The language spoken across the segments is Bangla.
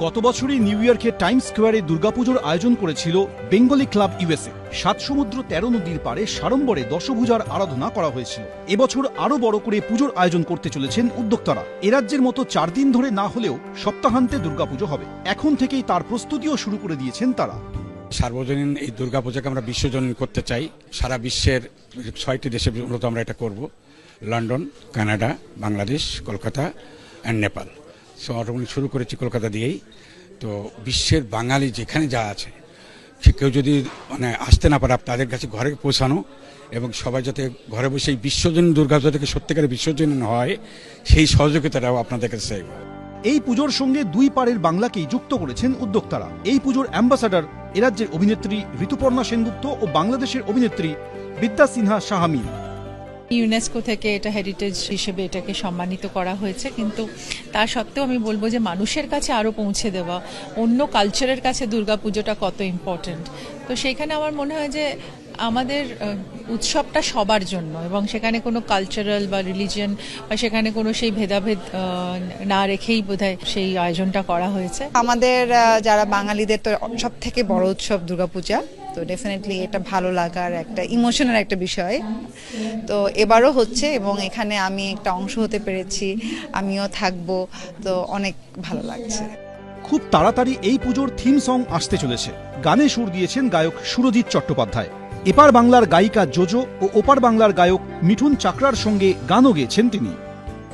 গত বছরই নিউ ইয়র্কের টাইমস স্কোয়ারে দুর্গাপুজোর আয়োজন করেছিল বেঙ্গলি ক্লাব ইউএসএ। 7 সমুদ্র 13 নদীর পারে সাড়ম্বরে দশভুজার আরাধনা করা হয়েছিল। এবছর আরো বড় করে পুজোর আয়োজন করতে চলেছেন উদ্যোক্তারা। এ রাজ্যের মতো 4 দিন ধরে না হলেও সপ্তাহান্তে দুর্গাপুজো হবে। এখন থেকেই তার প্রস্তুতিও শুরু করে দিয়েছেন তারা। সার্বজনীন এই দুর্গাপূজাকে আমরা বিশ্বজনীন করতে চাই। সারা বিশ্বের 6টি দেশে মূলত আমরা এটা করব। London, Canada, Bangladesh, Kolkata and Nepal. So automatic শুরু করেছি কলকাতা দিয়েই। তো বিশ্বের বাঙালি যেখানে যা আছে, কেউ যদি আসতে না পারে তাদের কাছে ঘরে পৌঁছানো এবং সবাই যাতে ঘরে বসে এই বিশ্বজনীন দুর্গাপূজা থেকে সত্যিকারের বিশ্বজনীন হয়, সেই সহযোগিতাটাও আপনাদের কাছে চাইব। এই পুজোর সঙ্গে 2 পারের বাংলাকেই যুক্ত করেছেন উদ্যোক্তারা। এই পুজোর অ্যাম্বাসাডার এ রাজ্যের অভিনেত্রী ঋতুপর্ণা সেনগুপ্ত ও বাংলাদেশের অভিনেত্রী বিদ্যা সিনহা শাহামিন। ইউনেস্কো থেকে এটা হেরিটেজ হিসেবে এটাকে সম্মানিত করা হয়েছে, কিন্তু তা সত্ত্বেও আমি বলবো যে মানুষের কাছে আরও পৌঁছে দেওয়া, অন্য কালচারের কাছে দুর্গাপুজোটা কত ইম্পর্টেন্ট। তো সেইখানে আমার মনে হয় যে আমাদের উৎসবটা সবার জন্য, এবং সেখানে কোনো কালচারাল বা রিলিজিয়ন বা সেখানে কোনো সেই ভেদাভেদ না রেখেই বোধহয় সেই আয়োজনটা করা হয়েছে। আমাদের যারা বাঙালিদের তো সব থেকে বড় উৎসব দুর্গাপূজা, তো ডেফিনেটলি এটা ভালো লাগার একটা ইমোশনের একটা বিষয়। তো এবারও হচ্ছে এবং এখানে আমি একটা অংশ হতে পেরেছি, আমিও থাকবো, তো অনেক ভালো লাগছে। খুব তাড়াতাড়ি এই পুজোর থিম সং আসতে চলেছে। গানে সুর দিয়েছেন গায়ক সুরজিৎ চট্টোপাধ্যায়। এপার বাংলার গায়িকা জোজো ও ওপার বাংলার গায়ক মিঠুন চাকরার সঙ্গে গানও গেয়েছেন তিনি।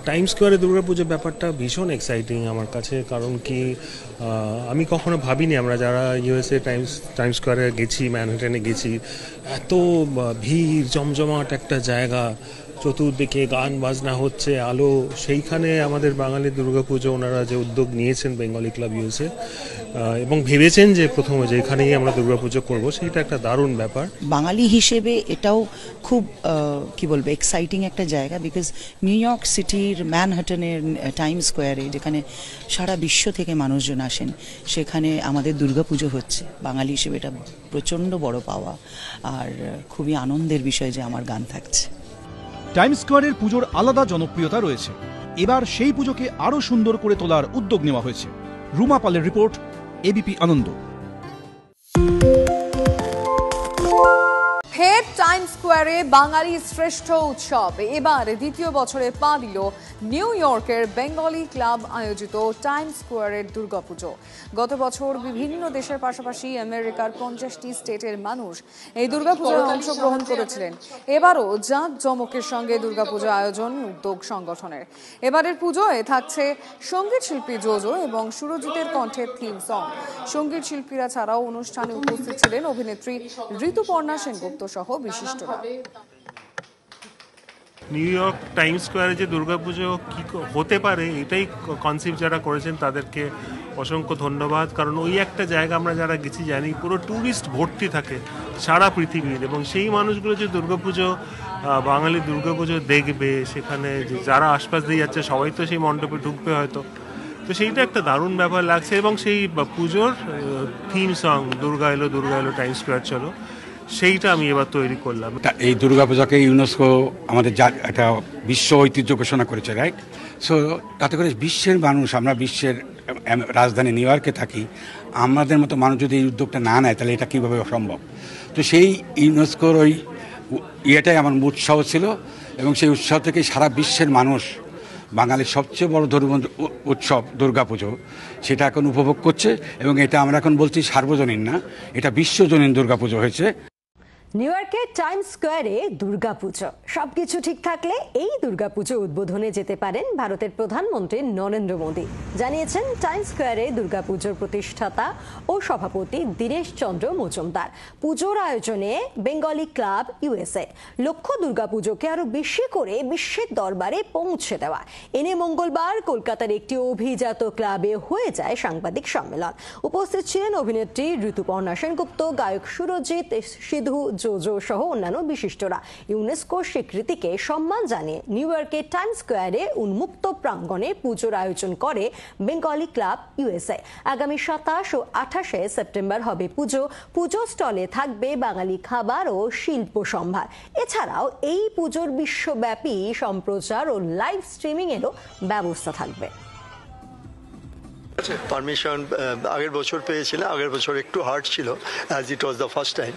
টাইমস স্কোয়ারে দুর্গাপুজোর ব্যাপারটা ভীষণ এক্সাইটিং আমার কাছে, কারণ কি আমি কখনো ভাবিনি, আমরা যারা ইউএসএ টাইমস স্কোয়ারে গেছি, ম্যানহাটনে গেছি, এত ভিড় জমজমাট একটা জায়গা, চতুর্দিকে গান বাজনা হচ্ছে, আলো, সেইখানে আমাদের বাঙালি দুর্গাপুজো ওনারা যে উদ্যোগ নিয়েছেন বেঙ্গলি ক্লাব ইউএসএ, এবং ভেবেছেন যে প্রথমে যে এখানেই আমরা দুর্গাপুজো করবো, সেটা একটা দারুণ ব্যাপার। বাঙালি হিসেবে এটাও খুব কি বলবো এক্সাইটিং একটা জায়গা, বিকজ নিউ ইয়র্ক সিটির ম্যানহাটনের টাইমস স্কোয়ারে, যেখানে সারা বিশ্ব থেকে মানুষজন আসেন, সেখানে আমাদের দুর্গাপুজো হচ্ছে। বাঙালি হিসেবে এটা প্রচণ্ড বড় পাওয়া, আর খুবই আনন্দের বিষয় যে আমার গান থাকছে। টাইমস স্কোয়ারের পুজোর আলাদা জনপ্রিয়তা রয়েছে। এবার সেই পুজোকে আরো সুন্দর করে তোলার উদ্যোগ নেওয়া হয়েছে। রুমা পালের রিপোর্ট, এবিপি আনন্দ। ফের টাইমস স্কোয়ারে বাঙালির শ্রেষ্ঠ উৎসব। এবার দ্বিতীয় বছরে পা দিল নিউ ইয়র্কের বেঙ্গলি ক্লাব আয়োজিত টাইমস স্কোয়ারের দুর্গাপুজো। গত বছর বিভিন্ন দেশের পাশাপাশি আমেরিকার 50টি স্টেটের মানুষ এই দুর্গাপুজোয় অংশগ্রহণ করেছিলেন। এবারও জাঁকজমকের সঙ্গে দুর্গাপুজো আয়োজন উদ্যোগ সংগঠনের। এবারের পুজোয় থাকছে সঙ্গীত শিল্পী জোজো এবং সুরজিতের কণ্ঠের থিম সং। সঙ্গীত শিল্পীরা ছাড়াও অনুষ্ঠানে উপস্থিত ছিলেন অভিনেত্রী ঋতুপর্ণা সেনগুপ্ত সহ বিশিষ্টরা। নিউ ইয়র্ক টাইমস স্কোয়ারে যে দুর্গাপুজো কি হতে পারে, এটাই কনসেপ্ট যারা করেছেন তাদেরকে অসংখ্য ধন্যবাদ। কারণ ওই একটা জায়গা আমরা যারা গেছি জানি, পুরো ট্যুরিস্ট ভর্তি থাকে সারা পৃথিবীর, এবং সেই মানুষগুলো যে দুর্গাপুজো, বাঙালি দুর্গাপুজো দেখবে, সেখানে যারা আশপাশ দিয়ে যাচ্ছে সবাই তো সেই মণ্ডপে ঢুকবে হয়তো, তো সেইটা একটা দারুণ ব্যাপার লাগছে। এবং সেই পুজোর থিম সং দুর্গা এলো টাইমস স্কোয়ার চলো, সেইটা আমি এবার তৈরি করলাম। এই দুর্গাপূজাকে ইউনেস্কো আমাদের একটা বিশ্ব ঐতিহ্য ঘোষণা করেছে, রাইট? সো তাতে করে বিশ্বের মানুষ, আমরা বিশ্বের রাজধানী নিউ ইয়র্কে থাকি, আমাদের মতো মানুষ যদি এই উদ্যোগটা না নেয় তাহলে এটা কীভাবে সম্ভব? তো সেই ইউনেস্কোর ওই ইয়েটাই আমার উৎসাহ ছিল, এবং সেই উৎসাহ থেকে সারা বিশ্বের মানুষ বাঙালির সবচেয়ে বড় ধর্মীয় উৎসব দুর্গাপুজো, সেটা এখন উপভোগ করছে। এবং এটা আমরা এখন বলছি সার্বজনীন না, এটা বিশ্বজনীন দুর্গাপুজো হয়েছে। নিউ ইয়র্কের টাইমস স্কোয়ারে দুর্গাপুজো, সবকিছু ঠিক থাকলে এই দুর্গাপুজো উদ্বোধনে যেতে পারেন ভারতের প্রধানমন্ত্রী নরেন্দ্র মোদী, জানিয়েছেন টাইমস স্কোয়ারে দুর্গাপুজোর প্রতিষ্ঠাতা ও সভাপতি দীনেশ চন্দ্র মজুমদার। পুজোর আয়োজনে বেঙ্গলি ক্লাব ইউএসএ লক্ষ্য দুর্গাপুজোকে আরো বেশি করে বিশ্বের দরবারে পৌঁছে দেওয়া। এনে মঙ্গলবার কলকাতার একটি অভিজাত ক্লাবে হয়ে যায় সাংবাদিক সম্মেলন। উপস্থিত ছিলেন অভিনেত্রী ঋতুপর্ণা সেনগুপ্ত, গায়ক সুরজিৎ, সিধু, জোজো সহ অন্যান্য বিশিষ্টরা। ইউনেস্কোর স্বীকৃতিকে সম্মান জানিয়ে নিউ ইয়র্কের টাইমস স্কোয়ারে উন্মুক্ত প্রাঙ্গণে পুজোর আয়োজন করে বেঙ্গলি ক্লাব ইউএসএ। আগামী 27 ও 28 সেপ্টেম্বর হবে পুজো স্টলে থাকবে বাঙালি খাবার ও শিল্প সম্ভার। এছাড়াও এই পুজোর বিশ্বব্যাপী সম্প্রচার ও লাইভ স্ট্রিমিং এরও ব্যবস্থা থাকবে। পারমিশন আগের বছর পেয়েছিলাম, আগের বছর একটু হার্ড ছিল as it was the first time.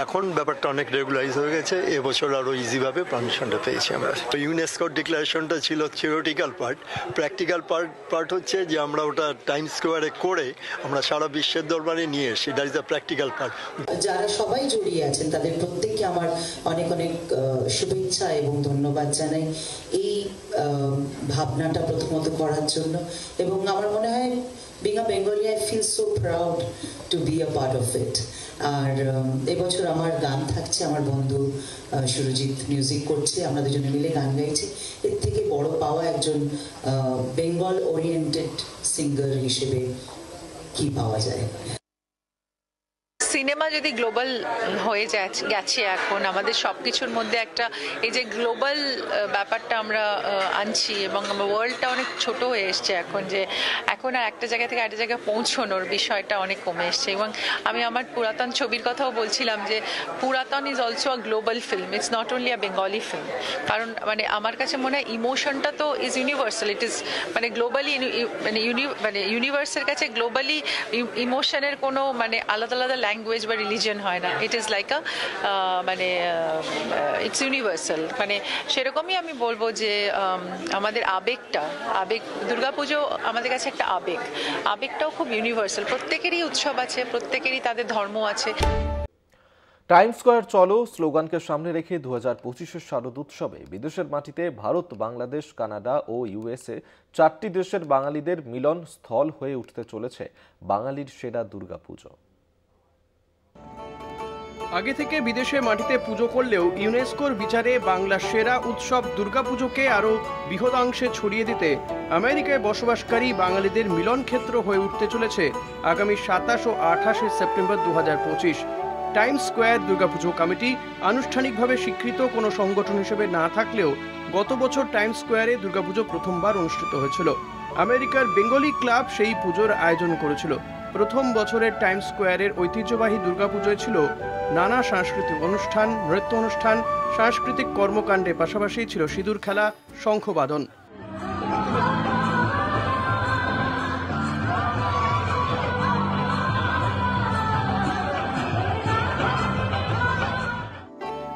এখন ব্যাপারটা অনেক রেগুলারাইজ হয়ে গেছে, এবছর আরও ইজিভাবে পারমিশনটা পেয়েছি আমরা। ইউনেস্কোর ডিক্লারেশনটা ছিল থিওরিটিক্যাল পার্ট, প্র্যাকটিক্যাল পার্ট হচ্ছে যে আমরা ওটা টাইমস স্কোয়ারে করে আমরা সারা বিশ্বের দরবারে নিয়ে এসেছি, that is the practical part. যারা সবাই জড়িয়ে আছেন তাদের প্রত্যেককে আমার অনেক অনেক শুভেচ্ছা এবং ধন্যবাদ জানাই এই ভাবনাটা প্রথমত করার জন্য। এবং আমার মনে হয় being a Bengali, I feel so proud to be a part of it. আর এবছর আমার গান থাকছে, আমার বন্ধু সুরজিৎ মিউজিক করছে, আমরা দুজনে মিলে গান গাইছি। এর থেকে বড় পাওয়া একজন বেঙ্গল ওরিয়েন্টেড সিঙ্গার হিসেবে কি পাওয়া যায়। সিনেমা যদি গ্লোবাল হয়ে গেছে এখন, আমাদের সব কিছুর মধ্যে একটা এই যে গ্লোবাল ব্যাপারটা আমরা আনছি, এবং আমার ওয়ার্ল্ডটা অনেক ছোট হয়ে এসছে এখন, যে এখন আর একটা জায়গা থেকে একটা জায়গায় পৌঁছানোর বিষয়টা অনেক কমে এসছে। এবং আমি আমার পুরাতন ছবির কথাও বলছিলাম যে পুরাতন is also a global film, it's not only a Bengali film. কারণ মানে আমার কাছে মনে হয় ইমোশনটা তো ইজ ইউনিভার্সাল, ইট ইজ মানে গ্লোবালি মানে ইউনিভার্সের কাছে গ্লোবালি ইমোশনের কোনো মানে আলাদা আলাদা ল্যাঙ্গুয়েজ বা রিলিজিয়ন হয় না, ইট ইজ লাইক আ মানে ইটস ইউনিভার্সাল। মানে সেরকমই আমি বলবো যে আমাদের আবেগ, দুর্গাপুজো আমাদের কাছে একটা আবেগটাও খুব ইউনিভার্সাল। প্রত্যেকেরই উৎসব আছে, প্রত্যেকেরই তাদের ধর্ম আছে। টাইমস স্কয়ার চলো স্লোগানকে সামনে রেখে 2025-এর শারদ উৎসবে বিদেশের মাটিতে ভারত, বাংলাদেশ, কানাডা ও ইউএসএ 4টি দেশের বাঙালিদের মিলন স্থল হয়ে উঠতে চলেছে বাঙালির সেরা দুর্গাপুজো। আগে থেকে বিদেশে মাটিতে পুজো করলেও ইউনেস্কোর বিচারে বাংলার সেরা উৎসব দুর্গাপুজোকে আরও বৃহদাংশে ছড়িয়ে দিতে আমেরিকায় বসবাসকারী বাঙালিদের মিলন ক্ষেত্র হয়ে উঠতে চলেছে আগামী 27 ও 28 September 2025। Times square Durga Puja committee আনুষ্ঠানিকভাবে স্বীকৃত কোনো সংগঠন হিসেবে না থাকলেও গত বছর টাইমস স্কোয়ারে দুর্গাপুজো প্রথমবার অনুষ্ঠিত হয়েছিল। আমেরিকার বেঙ্গলি ক্লাব সেই পুজোর আয়োজন করেছিল। প্রথম বছরের টাইমস স্কোয়ারের ঐতিহ্যবাহী দুর্গাপুজোয় ছিল নানা সাংস্কৃতিক অনুষ্ঠান, নৃত্য অনুষ্ঠান, সাংস্কৃতিক কর্মকাণ্ডের পাশাপাশি ছিল সিঁদুর খেলা, শঙ্খবাদন।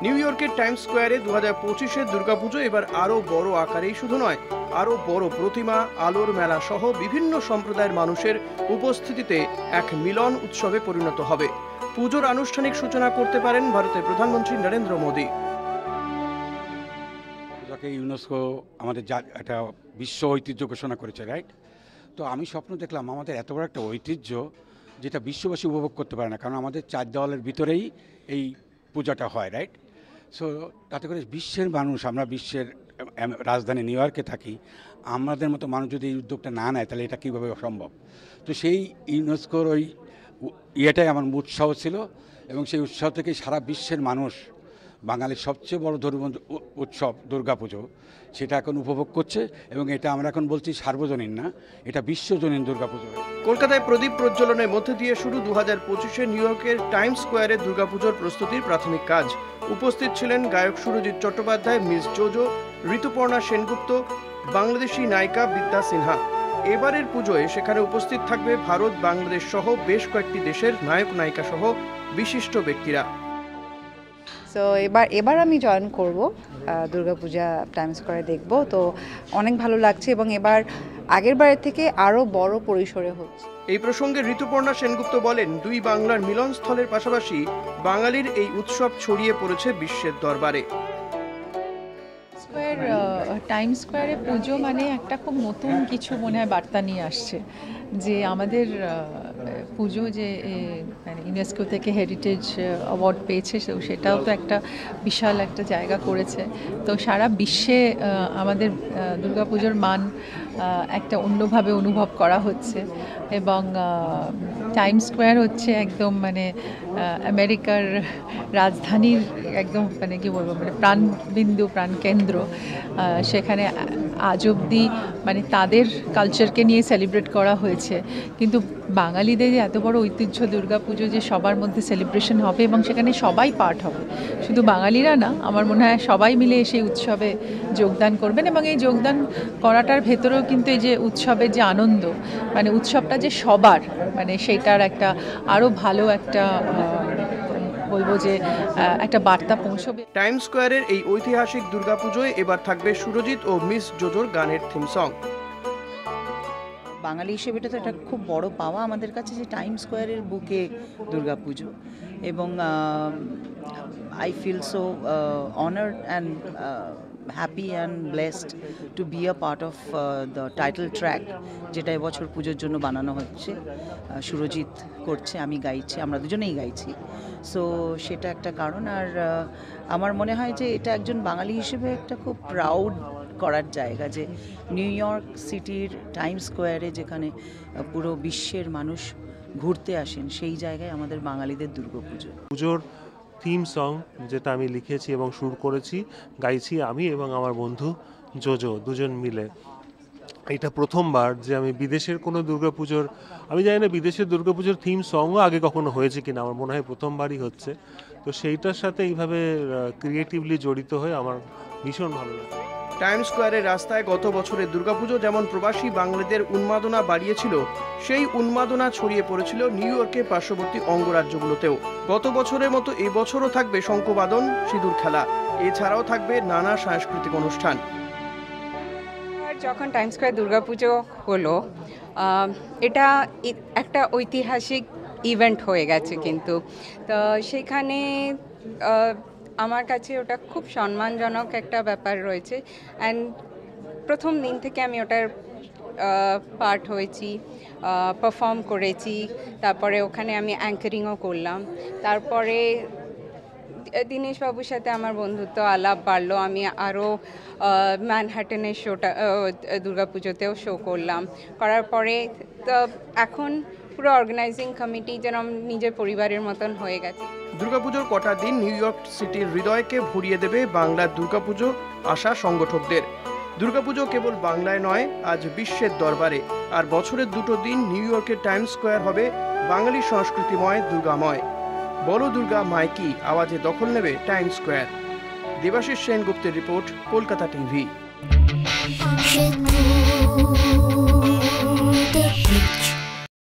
নিউ ইয়র্কের টাইমস স্কোয়ারে 2025-এর দুর্গাপুজো এবার আরও বড় আকারেই শুধু নয়, আরও বড় প্রতিমা, আলোর মেলা সহ বিভিন্ন সম্প্রদায়ের মানুষের উপস্থিতিতে এক মিলন উৎসবে পরিণত হবে। পুজোর আনুষ্ঠানিক সূচনা করতে পারেন ভারতের প্রধানমন্ত্রী নরেন্দ্র মোদী। পূজাকে ইউনেস্কো আমাদের একটা বিশ্ব ঐতিহ্য ঘোষণা করেছে, রাইট? তো আমি স্বপ্ন দেখলাম আমাদের এত বড় একটা ঐতিহ্য যেটা বিশ্ববাসী উপভোগ করতে পারে না, কারণ আমাদের 4 দেওয়ালের ভিতরেই এই পূজাটা হয়, রাইট? সো তাতে করে বিশ্বের মানুষ, আমরা বিশ্বের রাজধানী নিউ ইয়র্কে থাকি, আমাদের মতো মানুষ যদি এই উদ্যোগটা না নেয় তাহলে এটা কীভাবে সম্ভব? তো সেই ইউনেস্কোর ওই ইয়েটাই আমার উৎসাহ ছিল, এবং সেই উৎসাহ থেকে সারা বিশ্বের মানুষ বাঙালির সবচেয়ে বড় ধর্মীয় উৎসব দুর্গাপুজো সেটা এখন উপভোগ করছে। এবং এটা আমরা এখন বলছি সার্বজনীন না, এটা বিশ্বজনীন দুর্গাপুজো। কলকাতায় প্রদীপ প্রজ্বলনের মধ্যে দিয়ে শুরু 2025-এ নিউ ইয়র্কের টাইমস স্কোয়ারে দুর্গাপুজোর প্রস্তুতির প্রাথমিক কাজ। উপস্থিত ছিলেন গায়ক সুরজিৎ চট্টোপাধ্যায়, মিস জোজো, ঋতুপর্ণা সেনগুপ্ত, বাংলাদেশি নায়িকা বিদ্যা সিনহা। এবারের পুজোয় সেখানে উপস্থিত থাকবে ভারত, বাংলাদেশ সহ বেশ কয়েকটি দেশের নায়ক নায়িকা সহ বিশিষ্ট ব্যক্তিরা। সো এবার আমি জয়েন করব দুর্গাপূজা টাইমস স্কয়ারে দেখব, তো অনেক ভালো লাগছে এবং এবার আগের বারের থেকে আরও বড় পরিসরে হচ্ছে। এই প্রসঙ্গে ঋতুপর্ণা সেনগুপ্ত বলেন, দুই বাংলার মিলনস্থলের পাশাপাশি বাঙালির এই উৎসব ছড়িয়ে পড়েছে বিশ্বের দরবারে। টাইমস স্কোয়ারে পুজো মানে একটা খুব নতুন কিছু মনে হয় বার্তা নিয়ে আসছে, যে আমাদের পুজো যে ইউনেস্কো থেকে হেরিটেজ অ্যাওয়ার্ড পেয়েছে, সেটাও তো একটা বিশাল একটা জায়গা করেছে। তো সারা বিশ্বে আমাদের দুর্গাপুজোর মান একটা অন্যভাবে অনুভব করা হচ্ছে, এবং টাইমস স্কোয়ার হচ্ছে একদম মানে আমেরিকার রাজধানীর একদম মানে কী বলবো, মানে প্রাণবিন্দু, প্রাণকেন্দ্র। সেখানে আজ অবধি মানে তাদের কালচারকে নিয়ে সেলিব্রেট করা হয়েছে, কিন্তু বাঙালিদের যে এত বড় ঐতিহ্য দুর্গাপুজো যে সবার মধ্যে সেলিব্রেশন হবে এবং সেখানে সবাই পার্ট হবে, শুধু বাঙালিরা না, আমার মনে হয় সবাই মিলে সেই উৎসবে যোগদান করবেন। এবং এই যোগদান করাটার ভেতরেও কিন্তু এই যে উৎসবের যে আনন্দ, মানে উৎসবটা যে সবার, মানে সেইটার একটা আরও ভালো একটা বলবো যে একটা বার্তা পৌঁছবে। টাইমস স্কোয়ারের এই ঐতিহাসিক দুর্গাপুজোয় এবার থাকবে সুরজিৎ ও মিস জোজোর গানের থিম সং। বাঙালি হিসেবে এটা তো একটা খুব বড় পাওয়া আমাদের কাছে যে টাইম স্কোয়ারের বুকে দুর্গাপুজো, এবং I feel so honoured and happy and blessed to be a part of the title track, যেটা এবছর পুজোর জন্য বানানো হচ্ছে। সুরজিৎ করছে, আমি গাইছি, আমরা দুজনেই গাইছি। সো সেটা একটা কারণ। আর আমার মনে হয় যে এটা একজন বাঙালি হিসেবে একটা খুব প্রাউড করার জায়গা যে নিউ ইয়র্ক সিটির টাইম স্কোয়ারে যেখানে পুরো বিশ্বের মানুষ ঘুরতে আসেন, সেই জায়গায় আমাদের বাঙালিদের দুর্গাপুজো। পুজোর থিম সং যেটা আমি লিখেছি এবং সুর করেছি, গাইছি আমি এবং আমার বন্ধু জোজো দুজন মিলে। এটা প্রথমবার যে আমি বিদেশের কোনো দুর্গাপুজোর, আমি জানি না বিদেশের দুর্গাপুজোর থিম সংও আগে কখনো হয়েছে কিনা, আমার মনে হয় প্রথমবারই হচ্ছে। তো সেইটার সাথে এইভাবে ক্রিয়েটিভলি জড়িত হয়ে আমার ভীষণ ভালো লাগে। টাইমস স্কোয়ারের রাস্তায় গত বছরের দুর্গাপুজো যেমন প্রবাসী বাঙালিদের উন্মাদনা বাড়িয়েছিল, সেই উন্মাদনা ছড়িয়ে পড়েছিল নিউ ইয়র্কের পার্শ্ববর্তী অঙ্গরাজ্যগুলোতেও। গত বছরের মতো এই বছরও থাকবে শঙ্খবাদন, সিঁদুর খেলা, এছাড়াও থাকবে নানা সাংস্কৃতিক অনুষ্ঠান। যখন টাইমস স্কোয়ার দুর্গাপুজো হলো, এটা একটা ঐতিহাসিক ইভেন্ট হয়ে গেছে, কিন্তু তো সেখানে আমার কাছে ওটা খুব সম্মানজনক একটা ব্যাপার রয়েছে। অ্যান্ড প্রথম দিন থেকে আমি ওটার পার্ট হয়েছি, পারফর্ম করেছি, তারপরে ওখানে আমি অ্যাঙ্কারিংও করলাম। তারপরে দীনেশবাবুর সাথে আমার বন্ধুত্ব আলাপ বাড়লো, আমি আরও ম্যানহাটনের শোটা দুর্গাপুজোতেও শো করলাম। করার পরে তো এখন পুরো অর্গানাইজিং কমিটি যেন নিজের পরিবারের মতন হয়ে গেছে। দুর্গাপুজোর কটা দিন নিউ ইয়র্ক সিটির হৃদয়কে ভরিয়ে দেবে বাংলার দুর্গাপুজো আসা সংগঠকদের। দুর্গাপুজো কেবল বাংলায় নয়, আজ বিশ্বের দরবারে। আর বছরের দুটো দিন নিউ ইয়র্কের টাইমস স্কোয়ার হবে বাঙালি সংস্কৃতিময়, দুর্গাময়। বলো দুর্গা মায় কি আওয়াজে দখল নেবে টাইমস স্কোয়ার। দেবাশিস সেনগুপ্তের রিপোর্ট, কলকাতা টিভি।